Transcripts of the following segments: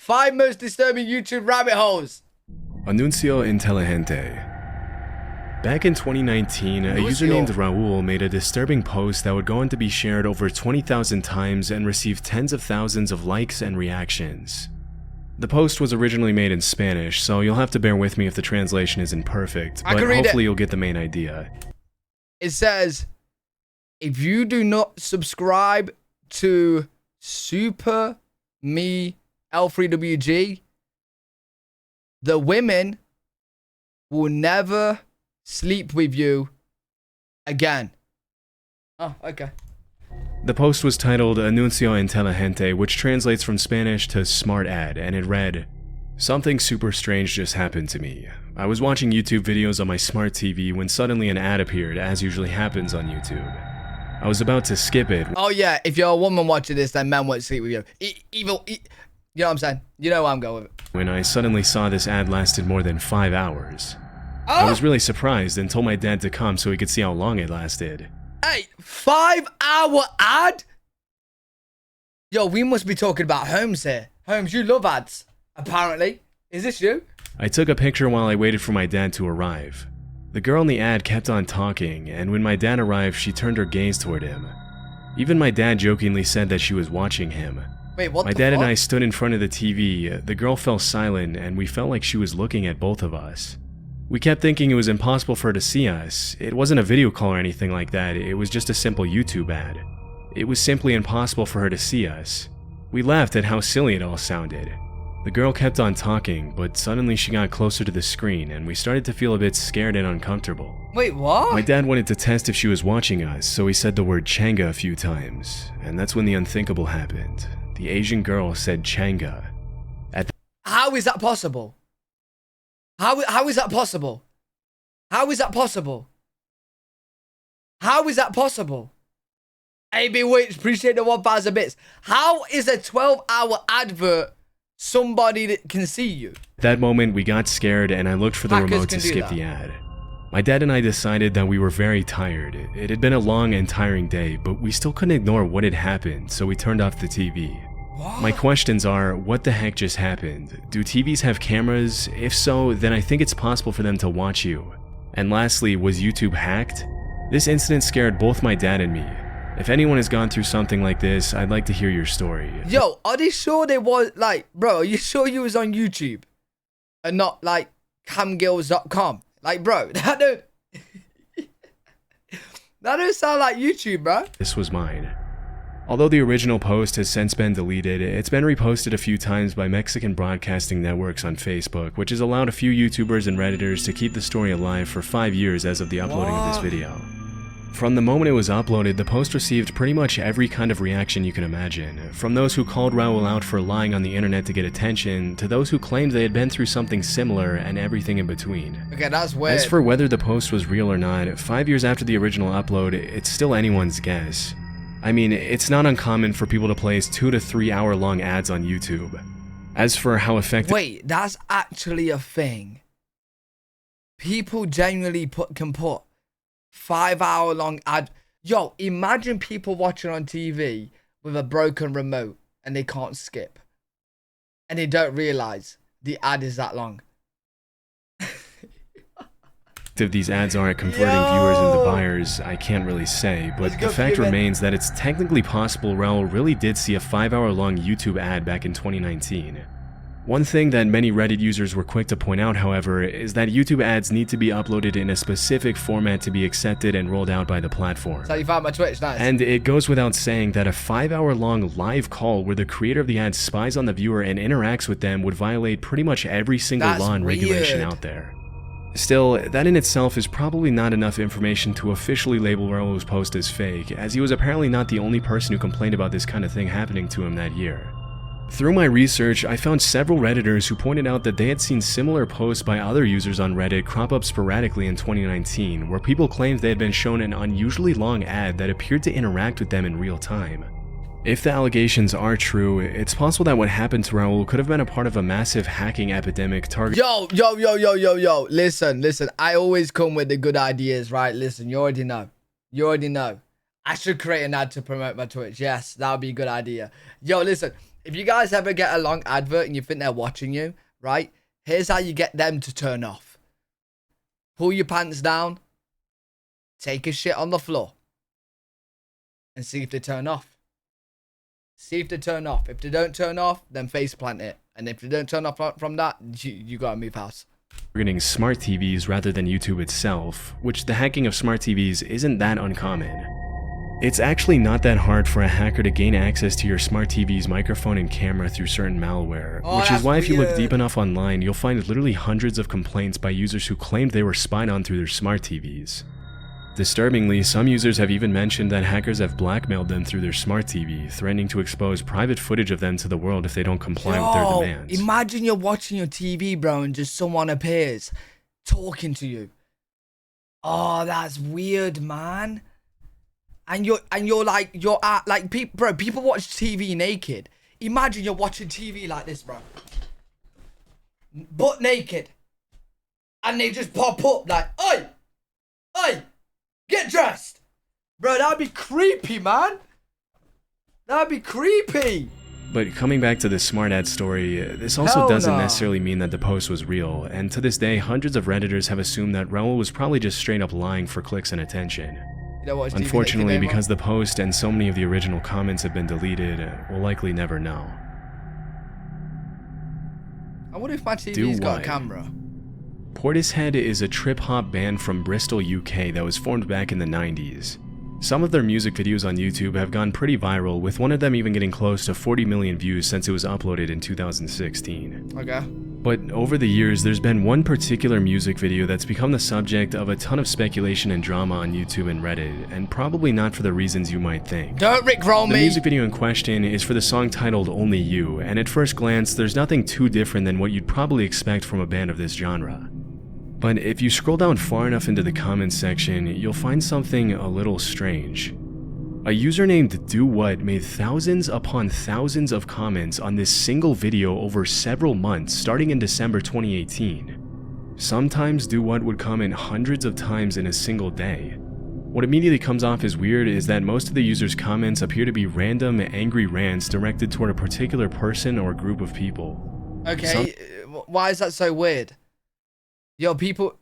5 most disturbing YouTube rabbit holes. Anuno Intente. Back in 2019, a user named Raul made a disturbing post that would go on to be shared over 20,000 times and receive tens of thousands of likes and reactions. The post was originally made in Spanish, so you'll have to bear with me if the translation isn't perfect, but hopefully you'll get the main idea. It says, if you do not subscribe to Super Me L3WG, the women will never sleep with you again. Oh, okay. The post was titled Anuno Intente, which translates from Spanish to smart ad, and it read, "Something super strange just happened to me. I was watching YouTube videos on my smart TV when suddenly an ad appeared, as usually happens on YouTube. I was about to skip it." Oh yeah, if you're a woman watching this, then men won't sleep with you. You know what I'm saying? You know where I'm going with it. When I suddenly saw this ad lasted more than 5 hours. I was really surprised and told my dad to come so he could see how long it lasted. Hey, 5-hour ad? Yo, we must be talking about Holmes here. Holmes, you love ads, apparently. Is this you? I took a picture while I waited for my dad to arrive. The girl in the ad kept on talking, and when my dad arrived, she turned her gaze toward him. Even my dad jokingly said that she was watching him. Wait, what? My dad and I stood in front of the TV, the girl fell silent, and we felt like she was looking at both of us. We kept thinking it was impossible for her to see us. It wasn't a video call or anything like that, it was just a simple YouTube ad. It was simply impossible for her to see us. We laughed at how silly it all sounded. The girl kept on talking, but suddenly she got closer to the screen and we started to feel a bit scared and uncomfortable. Wait, what? My dad wanted to test if she was watching us, so he said the word Changa a few times, and that's when the unthinkable happened. The Asian girl said Changa. How is that possible? How is that possible? How is that possible? How is that possible? AB Witch, appreciate the 1,000 bits. How is a 12-hour advert somebody that can see you? At that moment, we got scared and I looked for the remote to skip the ad. My dad and I decided that we were very tired. It had been a long and tiring day, but we still couldn't ignore what had happened, so we turned off the TV. What? My questions are, what the heck just happened? Do TVs have cameras? If so, then I think it's possible for them to watch you. And lastly, was YouTube hacked? This incident scared both my dad and me. If anyone has gone through something like this, I'd like to hear your story. Yo, are they sure they was, like, bro, are you sure you was on YouTube? And not, like, camgirls.com? Like, bro, that don't sound like YouTube, bro. This was mine. Although the original post has since been deleted, it's been reposted a few times by Mexican broadcasting networks on Facebook, which has allowed a few YouTubers and Redditors to keep the story alive for 5 years as of the uploading of this video. From the moment it was uploaded, the post received pretty much every kind of reaction you can imagine, from those who called Raul out for lying on the internet to get attention, to those who claimed they had been through something similar, and everything in between. Okay, that's weird. As for whether the post was real or not, 5 years after the original upload, it's still anyone's guess. I mean, it's not uncommon for people to place 2 to 3 hour long ads on YouTube. As for how effective— Wait, that's actually a thing. People genuinely can put 5-hour long ad. Yo, imagine people watching on TV with a broken remote and they can't skip. And they don't realize the ad is that long. If these ads are at converting viewers into buyers, I can't really say, but the fact remains that it's technically possible Raul really did see a 5-hour long YouTube ad back in 2019. One thing that many Reddit users were quick to point out, however, is that YouTube ads need to be uploaded in a specific format to be accepted and rolled out by the platform. That's how you found my Twitch, nice. And it goes without saying that a 5-hour long live call where the creator of the ad spies on the viewer and interacts with them would violate pretty much every single law and regulation out there. Still, that in itself is probably not enough information to officially label Raul's post as fake, as he was apparently not the only person who complained about this kind of thing happening to him that year. Through my research, I found several Redditors who pointed out that they had seen similar posts by other users on Reddit crop up sporadically in 2019, where people claimed they had been shown an unusually long ad that appeared to interact with them in real time. If the allegations are true, it's possible that what happened to Raul could have been a part of a massive hacking epidemic targeting— Yo. Listen. I always come with the good ideas, right? Listen, you already know. I should create an ad to promote my Twitch. Yes, that would be a good idea. Yo, listen. If you guys ever get a long advert and you think they're watching you, right? Here's how you get them to turn off. Pull your pants down. Take a shit on the floor. And see if they turn off. See if they turn off. If they don't turn off, then face plant it. And if they don't turn off from that, you gotta move house. Targeting smart TVs rather than YouTube itself, which the hacking of smart TVs isn't that uncommon. It's actually not that hard for a hacker to gain access to your smart TV's microphone and camera through certain malware, which is why if you look deep enough online, you'll find literally hundreds of complaints by users who claimed they were spied on through their smart TVs. Disturbingly, some users have even mentioned that hackers have blackmailed them through their smart TV, threatening to expose private footage of them to the world if they don't comply with their demands. Imagine you're watching your TV, bro, and just someone appears talking to you. Oh, that's weird, man. And you're people watch TV naked. Imagine you're watching TV like this, bro. Butt naked. And they just pop up like, oi! Oi! Get dressed! Bro, that'd be creepy, man. That'd be creepy. But coming back to the smart ad story, this also doesn't necessarily mean that the post was real, and to this day, hundreds of Redditors have assumed that Raul was probably just straight up lying for clicks and attention. Unfortunately, because the post and so many of the original comments have been deleted, we'll likely never know. I wonder if my TV's got a camera. Portishead is a trip-hop band from Bristol, UK that was formed back in the 90s. Some of their music videos on YouTube have gone pretty viral, with one of them even getting close to 40 million views since it was uploaded in 2016. Okay. But over the years, there's been one particular music video that's become the subject of a ton of speculation and drama on YouTube and Reddit, and probably not for the reasons you might think. Don't rickroll me! The music video in question is for the song titled Only You, and at first glance, there's nothing too different than what you'd probably expect from a band of this genre. But if you scroll down far enough into the comments section, you'll find something a little strange. A user named DoWhat made thousands upon thousands of comments on this single video over several months starting in December 2018. Sometimes DoWhat would comment hundreds of times in a single day. What immediately comes off as weird is that most of the user's comments appear to be random, angry rants directed toward a particular person or group of people. Okay, why is that so weird? Yo, people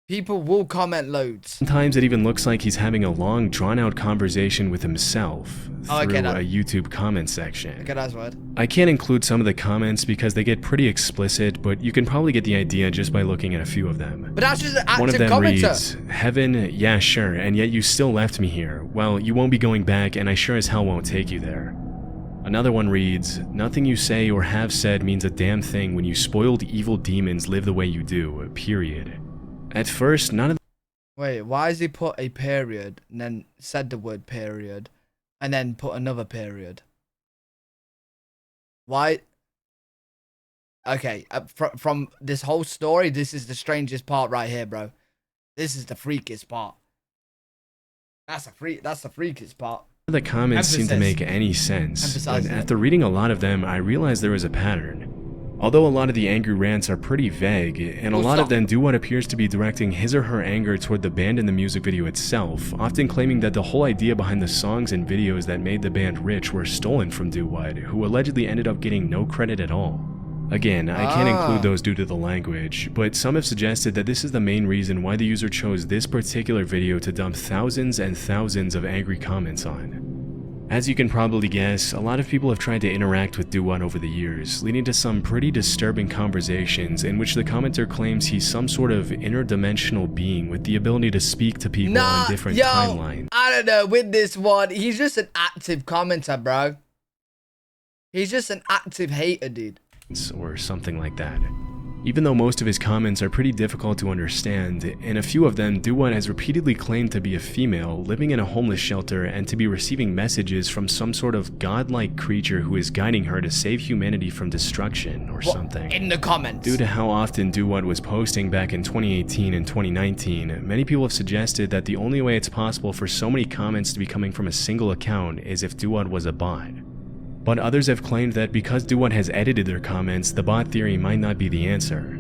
will comment loads. Sometimes it even looks like he's having a long, drawn-out conversation with himself through a YouTube comment section. Okay, that's weird. I can't include some of the comments because they get pretty explicit, but you can probably get the idea just by looking at a few of them. But that's just an active commenter. One of them reads, "Heaven, yeah, sure, and yet you still left me here. Well, you won't be going back, and I sure as hell won't take you there." Another one reads, "Nothing you say or have said means a damn thing when you spoiled evil demons live the way you do, period." At first, none of Wait, why has he put a period and then said the word period and then put another period? Why? Okay, from this whole story, this is the strangest part right here, bro. This is the freakiest part. That's the freakiest part. the comments seem to make any sense, but after reading a lot of them, I realized there was a pattern. Although a lot of the angry rants are pretty vague, and a lot of them do what appears to be directing his or her anger toward the band in the music video itself, often claiming that the whole idea behind the songs and videos that made the band rich were stolen from DoWhat, who allegedly ended up getting no credit at all. Again, I can't include those due to the language, but some have suggested that this is the main reason why the user chose this particular video to dump thousands and thousands of angry comments on. As you can probably guess, a lot of people have tried to interact with DoWhat over the years, leading to some pretty disturbing conversations in which the commenter claims he's some sort of interdimensional being with the ability to speak to people on different timelines. I don't know, with this one, he's just an active commenter, bro. He's just an active hater, dude. Or something like that. Even though most of his comments are pretty difficult to understand, in a few of them, DoWhat has repeatedly claimed to be a female living in a homeless shelter and to be receiving messages from some sort of godlike creature who is guiding her to save humanity from destruction or something. In the comments. Due to how often DoWhat was posting back in 2018 and 2019, many people have suggested that the only way it's possible for so many comments to be coming from a single account is if DoWhat was a bot. But others have claimed that because DoWhat has edited their comments, the bot theory might not be the answer.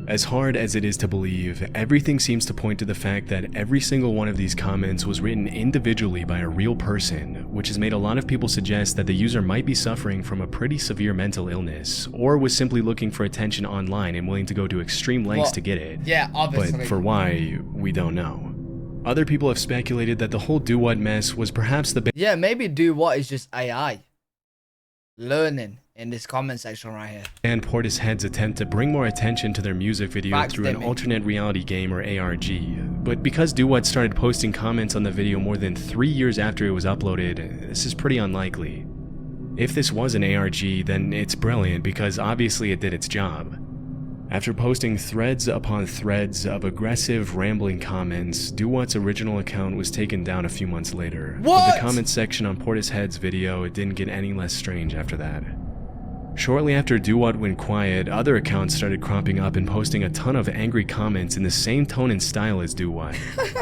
As hard as it is to believe, everything seems to point to the fact that every single one of these comments was written individually by a real person, which has made a lot of people suggest that the user might be suffering from a pretty severe mental illness, or was simply looking for attention online and willing to go to extreme lengths to get it. Yeah, obviously. But for why, we don't know. Other people have speculated that the whole Do What mess was perhaps the Yeah, maybe Do What is just AI learning in this comment section right here. And Portishead's attempt to bring more attention to their music video through an alternate reality game or ARG. But because Do What started posting comments on the video more than 3 years after it was uploaded, this is pretty unlikely. If this was an ARG, then it's brilliant because obviously it did its job. After posting threads upon threads of aggressive, rambling comments, Do What's original account was taken down a few months later. What? But the comment section on Portishead's video, it didn't get any less strange after that. Shortly after Do What went quiet, other accounts started cropping up and posting a ton of angry comments in the same tone and style as Do What.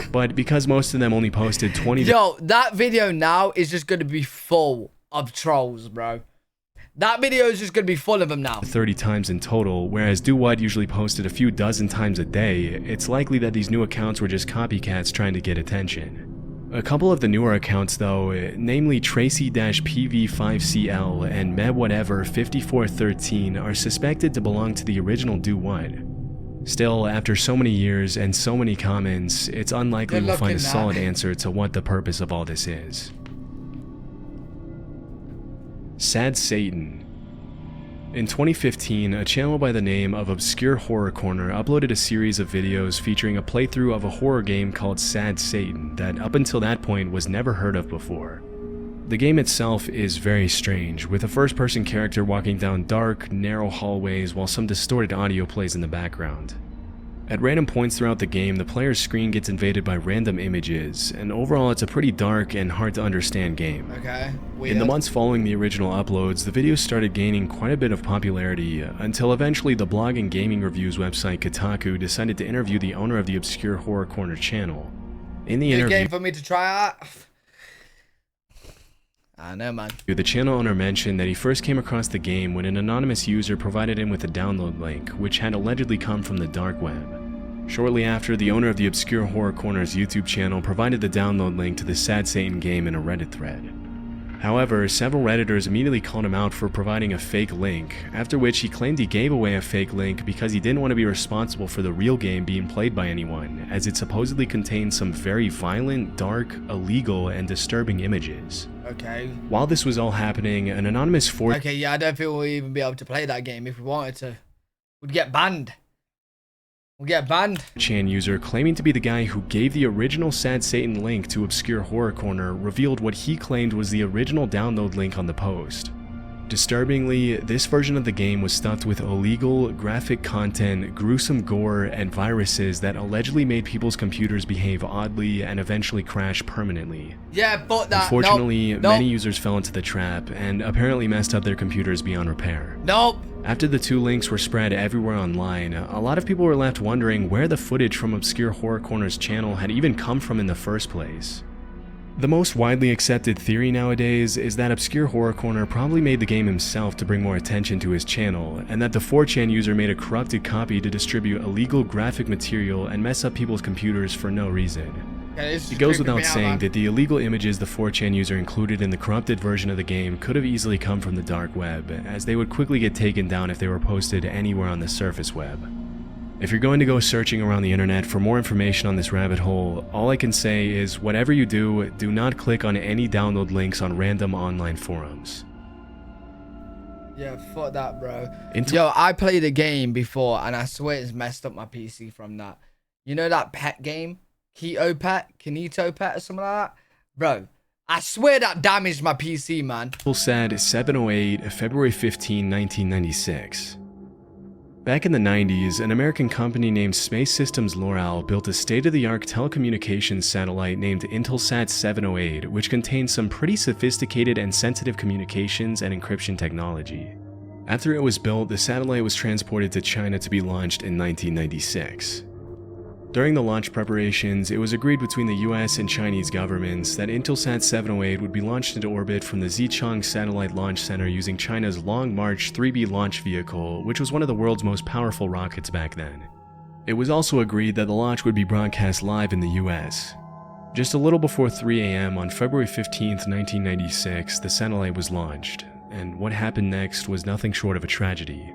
But because most of them only posted 20... Yo, that video now is just going to be full of trolls, bro. That video is just going to be full of them now. 30 times in total, whereas Do What usually posted a few dozen times a day, it's likely that these new accounts were just copycats trying to get attention. A couple of the newer accounts though, namely Tracy-PV5CL and MedWhatever5413 are suspected to belong to the original Do What. Still, after so many years and so many comments, it's unlikely we'll find a solid answer to what the purpose of all this is. Sad Satan. In 2015, a channel by the name of Obscure Horror Corner uploaded a series of videos featuring a playthrough of a horror game called Sad Satan that up until that point was never heard of before. The game itself is very strange, with a first-person character walking down dark, narrow hallways while some distorted audio plays in the background. At random points throughout the game, the player's screen gets invaded by random images, and overall it's a pretty dark and hard to understand game. Okay, weird. In the months following the original uploads, the videos started gaining quite a bit of popularity, until eventually the blog and gaming reviews website Kotaku decided to interview the owner of the Obscure Horror Corner channel. In the interview, game for me to try out. I know, man. The channel owner mentioned that he first came across the game when an anonymous user provided him with a download link, which had allegedly come from the dark web. Shortly after, the owner of the Obscure Horror Corner's YouTube channel provided the download link to the Sad Satan game in a Reddit thread. However, several Redditors immediately called him out for providing a fake link, after which he claimed he gave away a fake link because he didn't want to be responsible for the real game being played by anyone, as it supposedly contained some very violent, dark, illegal, and disturbing images. Okay. While this was all happening, an anonymous Okay, yeah, I don't think we'll even be able to play that game if we wanted to. We'd get banned. We'll get banned. 4chan user claiming to be the guy who gave the original Sad Satan link to Obscure Horror Corner revealed what he claimed was the original download link on the post. Disturbingly, this version of the game was stuffed with illegal, graphic content, gruesome gore, and viruses that allegedly made people's computers behave oddly and eventually crash permanently. Yeah, but that. Unfortunately, many users fell into the trap and apparently messed up their computers beyond repair. Nope. After the two links were spread everywhere online, a lot of people were left wondering where the footage from Obscure Horror Corner's channel had even come from in the first place. The most widely accepted theory nowadays is that Obscure Horror Corner probably made the game himself to bring more attention to his channel, and that the 4chan user made a corrupted copy to distribute illegal graphic material and mess up people's computers for no reason. It goes without saying that the illegal images the 4chan user included in the corrupted version of the game could have easily come from the dark web, as they would quickly get taken down if they were posted anywhere on the surface web. If you're going to go searching around the internet for more information on this rabbit hole, all I can say is whatever you do, do not click on any download links on random online forums. Yeah, fuck that, bro. Yo, I played a game before and I swear it's messed up my PC from that. You know that pet game? Kinito Pet or something like that? Bro, I swear that damaged my PC, man. Said 708, February 15, 1996. Back in the 90s, an American company named Space Systems Loral built a state-of-the-art telecommunications satellite named Intelsat 708, which contained some pretty sophisticated and sensitive communications and encryption technology. After it was built, the satellite was transported to China to be launched in 1996. During the launch preparations, it was agreed between the US and Chinese governments that Intelsat 708 would be launched into orbit from the Xichang Satellite Launch Center using China's Long March 3B launch vehicle, which was one of the world's most powerful rockets back then. It was also agreed that the launch would be broadcast live in the US. Just a little before 3 a.m. on February 15, 1996, the satellite was launched, and what happened next was nothing short of a tragedy.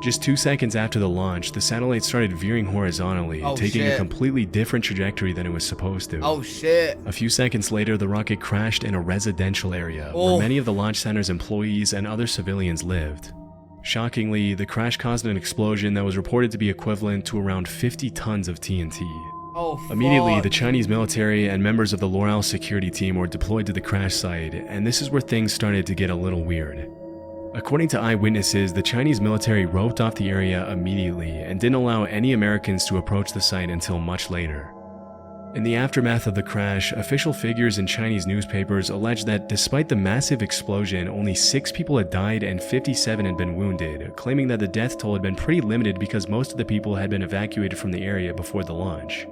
Just 2 seconds after the launch, the satellite started veering horizontally, taking a completely different trajectory than it was supposed to. Oh shit. A few seconds later, the rocket crashed in a residential area where many of the launch center's employees and other civilians lived. Shockingly, the crash caused an explosion that was reported to be equivalent to around 50 tons of TNT. Oh, fuck. Immediately, the Chinese military and members of the L'Oreal security team were deployed to the crash site, and this is where things started to get a little weird. According to eyewitnesses, the Chinese military roped off the area immediately and didn't allow any Americans to approach the site until much later. In the aftermath of the crash, official figures in Chinese newspapers alleged that despite the massive explosion, only 6 people had died and 57 had been wounded, claiming that the death toll had been pretty limited because most of the people had been evacuated from the area before the launch.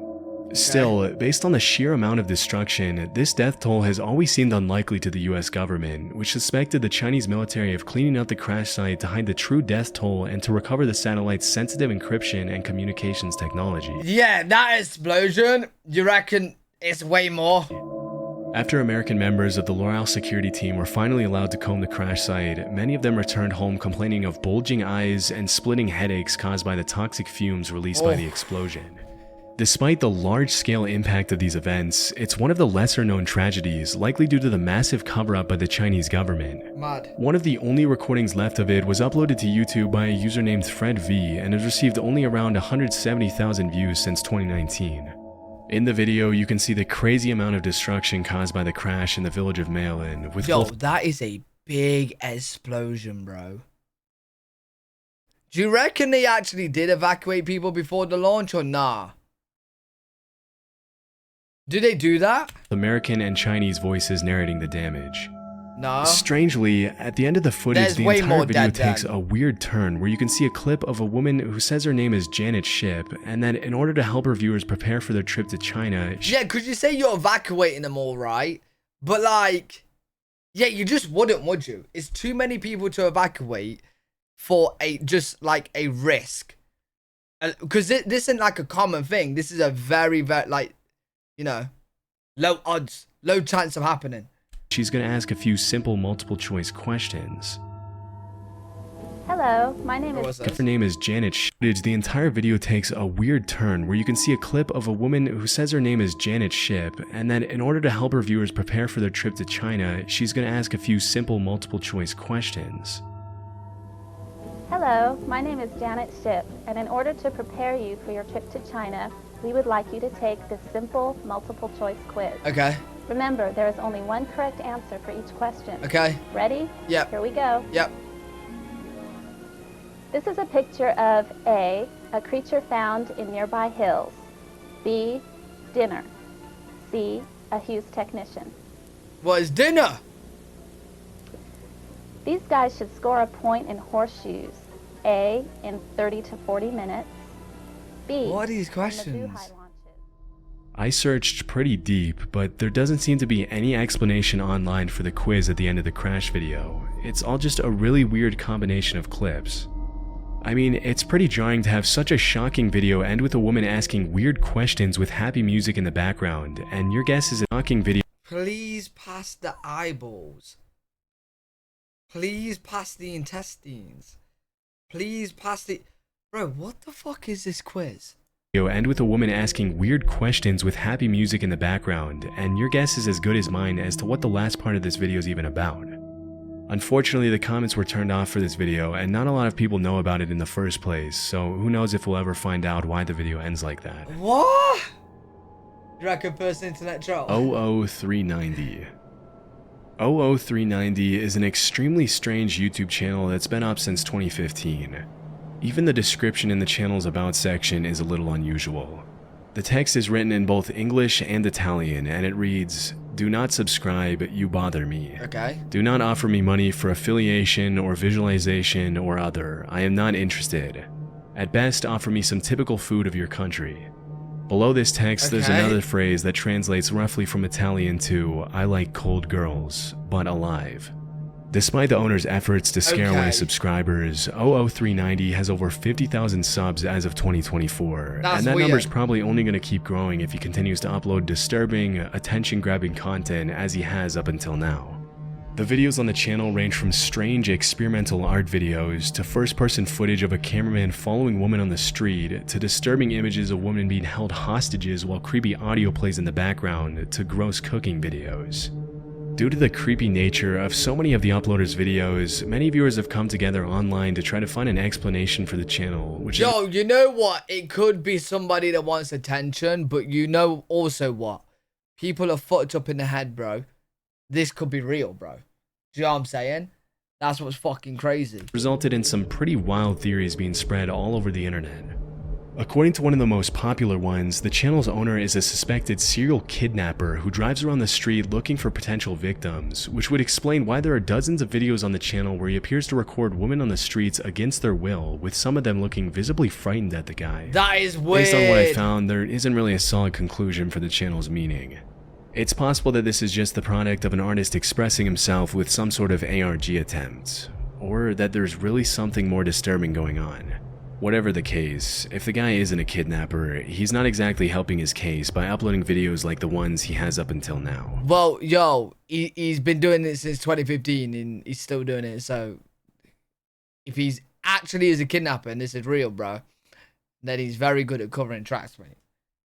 Still, based on the sheer amount of destruction, this death toll has always seemed unlikely to the US government, which suspected the Chinese military of cleaning out the crash site to hide the true death toll and to recover the satellite's sensitive encryption and communications technology. Yeah, that explosion, you reckon it's way more? After American members of the L'Oreal security team were finally allowed to comb the crash site, many of them returned home complaining of bulging eyes and splitting headaches caused by the toxic fumes released by the explosion. Despite the large-scale impact of these events, it's one of the lesser-known tragedies, likely due to the massive cover-up by the Chinese government. Mad. One of the only recordings left of it was uploaded to YouTube by a user named Fred V, and has received only around 170,000 views since 2019. In the video, you can see the crazy amount of destruction caused by the crash in the village of Maolin. Yo, that is a big explosion, bro. Do you reckon they actually did evacuate people before the launch or nah? Do they do that? American and Chinese voices narrating the damage. No. Strangely, at the end of the footage, There's the way entire more video dead takes then. a weird turn where you can see a clip of a woman who says her name is Janet Ship, and that in order to help her viewers prepare for their trip to China, Yeah, because you say you're evacuating them all, right? But like, yeah, you just wouldn't, would you? It's too many people to evacuate for just like a risk. Because this isn't like a common thing. This is a very, very, like, you know, low odds, low chance of happening. she's going to ask a few simple multiple choice questions. Hello, my name is... Her name is Janet Ship. The entire video takes a weird turn where you can see a clip of a woman who says her name is Janet Ship, and that in order to help her viewers prepare for their trip to China, she's going to ask a few simple multiple choice questions. Hello, my name is Janet Ship, and in order to prepare you for your trip to China, we would like you to take this simple multiple choice quiz. Okay. Remember, there is only one correct answer for each question. Okay. Ready? Yep. Here we go. Yep. This is a picture of A, a creature found in nearby hills. B, dinner. C, a Hughes technician. What is dinner? These guys should score a point in horseshoes. A, in 30 to 40 minutes. B, What are these in the questions? Zhuhai launches. I searched pretty deep, but there doesn't seem to be any explanation online for the quiz at the end of the crash video. It's all just a really weird combination of clips. I mean, it's pretty jarring to have such a shocking video end with a woman asking weird questions with happy music in the background, and your guess is a shocking video. Please pass the eyeballs. Please pass the intestines. Please pass the... Bro, what the fuck is this quiz? End with a woman asking weird questions with happy music in the background, and your guess is as good as mine as to what the last part of this video is even about. Unfortunately, the comments were turned off for this video, and not a lot of people know about it in the first place, so who knows if we'll ever find out why the video ends like that. What? You reckon first internet troll? 00390. 00390 is an extremely strange YouTube channel that's been up since 2015. Even the description in the channel's About section is a little unusual. The text is written in both English and Italian, and it reads, "Do not subscribe, you bother me. Okay. Do not offer me money for affiliation or visualization or other. I am not interested. At best, offer me some typical food of your country." Below this text, there's Okay. another phrase that translates roughly from Italian to, "I like cold girls, but alive." Despite the owner's efforts to scare away Okay. subscribers, 00390 has over 50,000 subs as of 2024, That's and that weird. number's probably only going to keep growing if he continues to upload disturbing, attention-grabbing content as he has up until now. The videos on the channel range from strange experimental art videos to first-person footage of a cameraman following women on the street to disturbing images of women being held hostages while creepy audio plays in the background to gross cooking videos. Due to the creepy nature of so many of the uploaders' videos, many viewers have come together online to try to find an explanation for the channel, which is Yo, you know what? It could be somebody that wants attention, but you know also what? People are fucked up in the head, bro. This could be real, bro. Do you know what I'm saying? That's what's fucking crazy. resulted in some pretty wild theories being spread all over the internet. According to one of the most popular ones, the channel's owner is a suspected serial kidnapper who drives around the street looking for potential victims, which would explain why there are dozens of videos on the channel where he appears to record women on the streets against their will, with some of them looking visibly frightened at the guy. That is weird. Based on what I found, there isn't really a solid conclusion for the channel's meaning. It's possible that this is just the product of an artist expressing himself with some sort of ARG attempt, or that there's really something more disturbing going on. Whatever the case, if the guy isn't a kidnapper, he's not exactly helping his case by uploading videos like the ones he has up until now. Well, yo, he's been doing it since 2015 and he's still doing it. So if he's actually is a kidnapper and this is real, bro, then he's very good at covering tracks, mate.